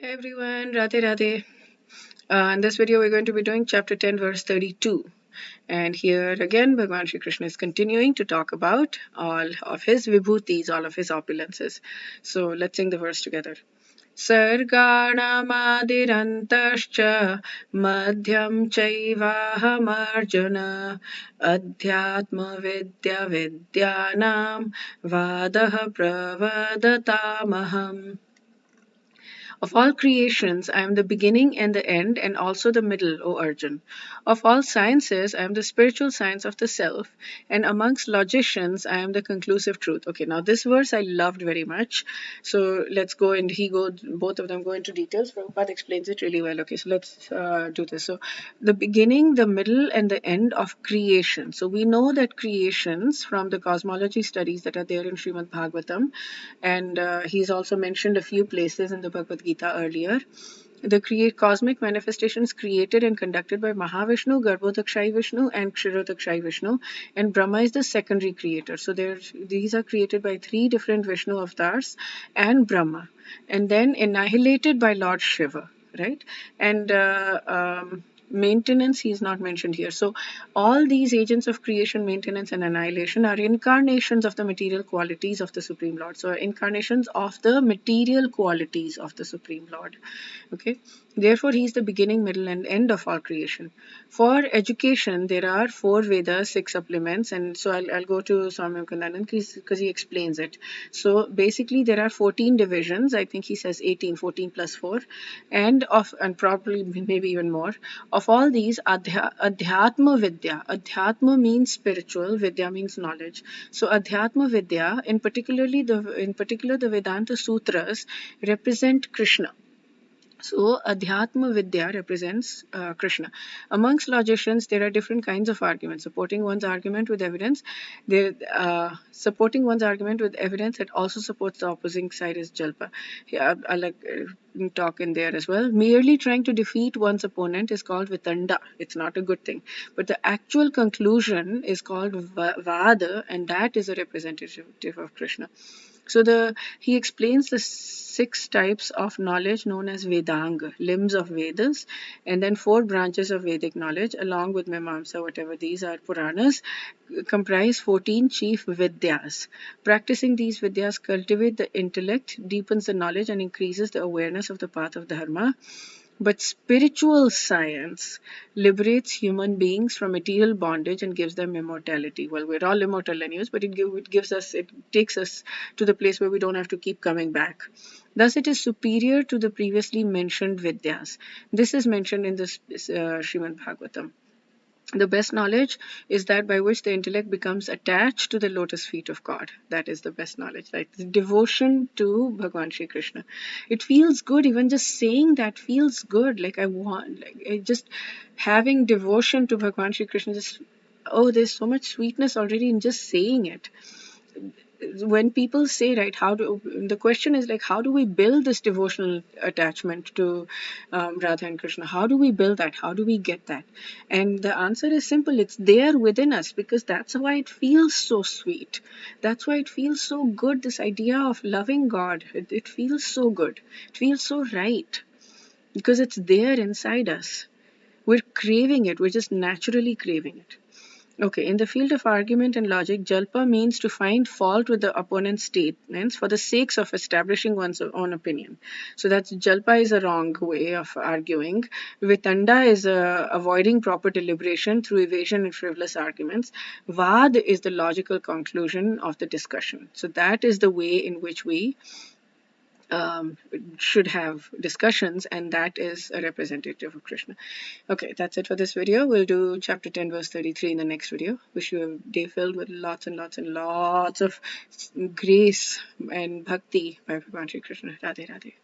Hey everyone, Radhe Radhe. In this video, we're going to be doing chapter 10, verse 32. And here again, Bhagavan Shri Krishna is continuing to talk about all of his vibhutis, all of his opulences. So let's sing the verse together. Sarganamadirantashcha madhyam chaivahamarjuna adhyatma vidya vidyanam vadaha pravadatamaham. Of all creations, I am the beginning and the end, and also the middle, O Arjun. Of all sciences, I am the spiritual science of the self, and amongst logicians, I am the conclusive truth. Okay, now this verse I loved very much. So let's go and both of them go into details. Prabhupada explains it really well. Okay, so let's do this. So the beginning, the middle, and the end of creation. So we know that creations from the cosmology studies that are there in Srimad Bhagavatam, and he's also mentioned a few places in the Bhagavad Gita earlier. The cosmic manifestations created and conducted by Mahavishnu, Garbhodakshai Vishnu, and Kshirodakshai Vishnu, and Brahma is the secondary creator. So these are created by three different Vishnu avatars and Brahma, and then annihilated by Lord Shiva, right? And maintenance he is not mentioned here. So all these agents of creation, maintenance, and annihilation are incarnations of the material qualities of the Supreme Lord. So incarnations of the material qualities of the Supreme Lord. Okay, therefore he is the beginning, middle, and end of all creation. For education, there are 4 Vedas, 6 supplements, and so I'll go to Swami Vivekananda because he explains it. So basically, there are 14 divisions. I think he says 18, 14 plus 4, and probably maybe even more. Of all these, Adhyatma Vidya. Adhyatma means spiritual, Vidya means knowledge. So Adhyatma Vidya, in particular the Vedanta Sutras, represent Krishna. So, Adhyatma Vidya represents Krishna. Amongst logicians, there are different kinds of arguments. Supporting one's argument with evidence that also supports the opposing side is Jalpa. Yeah, I like talk in there as well. Merely trying to defeat one's opponent is called Vitanda. It's not a good thing. But the actual conclusion is called Vada, and that is a representative of Krishna. So he explains the 6 types of knowledge known as Vedanga, limbs of Vedas, and then 4 branches of Vedic knowledge, along with Mimamsa, whatever these are Puranas, comprise 14 chief Vidyas. Practicing these Vidyas cultivate the intellect, deepens the knowledge, and increases the awareness of the path of Dharma. But spiritual science liberates human beings from material bondage and gives them immortality. Well, we're all immortal anyways, but it takes us to the place where we don't have to keep coming back. Thus, it is superior to the previously mentioned Vidyas. This is mentioned in the Srimad Bhagavatam. The best knowledge is that by which the intellect becomes attached to the lotus feet of God. That is the best knowledge, like the devotion to Bhagavan Shri Krishna. It feels good, even just saying that feels good. Just having devotion to Bhagavan Shri Krishna, there's so much sweetness already in just saying it. When people say, right, the question is like, how do we build this devotional attachment to Radha and Krishna? How do we build that? How do we get that? And the answer is simple. It's there within us, because that's why it feels so sweet. That's why it feels so good. This idea of loving God, it feels so good. It feels so right, because it's there inside us. We're craving it. We're just naturally craving it. Okay, in the field of argument and logic, Jalpa means to find fault with the opponent's statements for the sakes of establishing one's own opinion. So that's Jalpa is a wrong way of arguing. Vitanda is avoiding proper deliberation through evasion and frivolous arguments. Vad is the logical conclusion of the discussion. So that is the way in which we should have discussions, and that is a representative of Krishna. Okay, that's it for this video. We'll do chapter 10 verse 33 in the next video. Wish you a day filled with lots and lots and lots of grace and bhakti by Bhagavan Shri Krishna. Radhe Radhe.